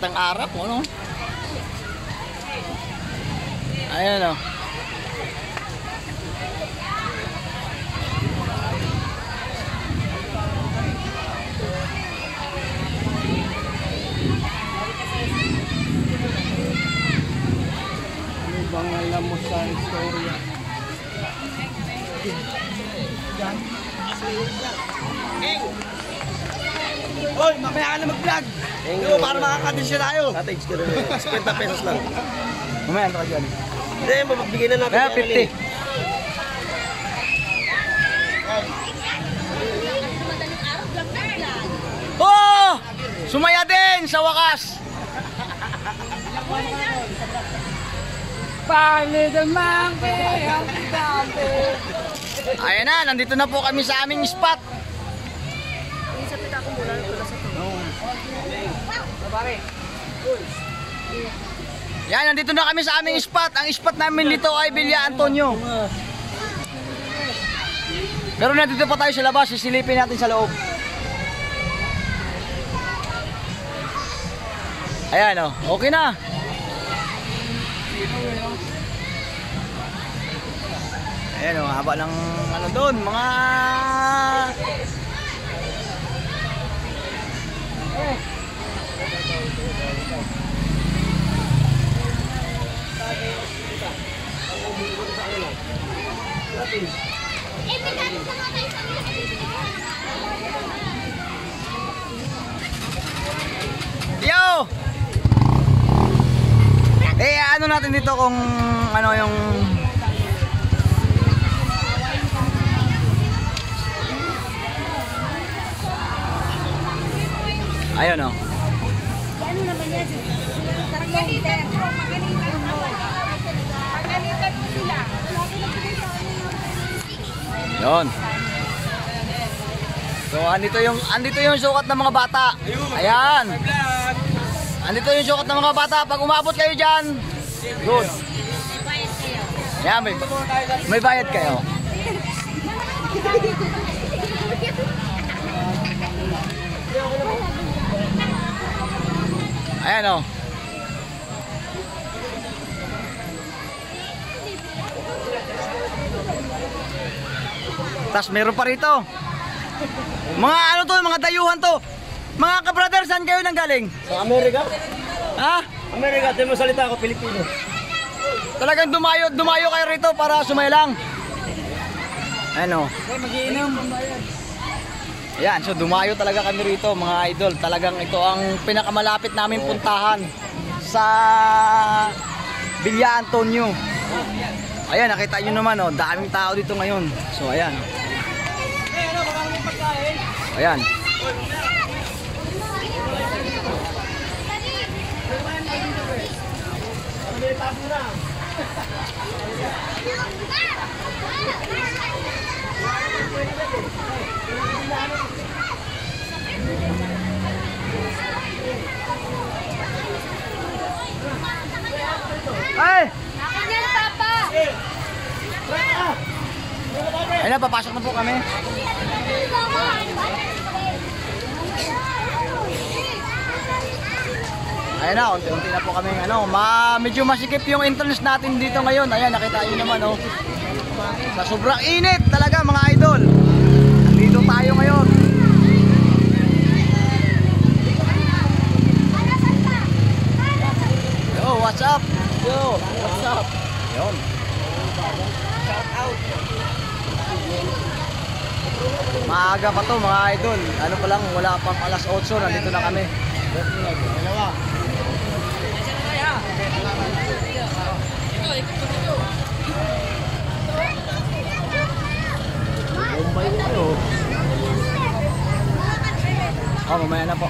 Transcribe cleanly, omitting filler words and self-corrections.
ng arap, ano? Ayan o. Ano bang alam mo sa istorya? Hoy, mamaya ka na mag-vlog. Para makakadisya tayo. Cottage ka rin. 50 pesos lang. Mamaya, ano ka dyan? Hindi, mapagbigay na natin. Kaya 50. Oh! Sumaya din sa wakas. Ayan na, nandito na po kami sa aming spot. Yan, nandito na kami sa aming spot. Ang spot namin dito ay Villa Antonio. Pero nandito pa tayo sa labas, sisilipin natin sa loob. Ayan o, okay na. Ayan o, haba ng ano doon, mga... Yo! Ano natin dito kung ano yung ayun o. Ano naman yan? Pagalitan mo. Pagalitan mo sila. Yun. So andito yung sukat ng mga bata. Ayan. Andito yung sukat ng mga bata. Pag umabot kayo diyan, good. Ayan, may bayad kayo. Ayan o. Tas meron pa rito. Mga ano to, mga dayuhan to. Mga ka-brother, saan kayo nanggaling? Sa Amerika? Ha? Amerika, di mo salita ako, Pilipino. Talagang dumayo kayo rito para sumaylang. Ano? Mag-iinom. Ayan, so dumayo talaga kami rito mga idol. Talagang ito ang pinakamalapit namin puntahan sa Villa Antonio. Ayan, nakita nyo naman oh, daming tao dito ngayon. So ayan. Ayan. Ay! Ayan, Papa! Ayun na, papasok na po kami. Ayun na, unti-unti na po kami. Medyo masikip yung entrance natin dito ngayon. Ayan, nakita nyo naman oh. Sa sobrang init talaga mga idol. Nandito tayo ngayon. Yo, what's up? Yo, what's up? Yun. Shout out. Maaga pa to mga idol. Ano pa lang, wala pang alas 8, nandito na kami. Dalawa. Oh, mamaya na po.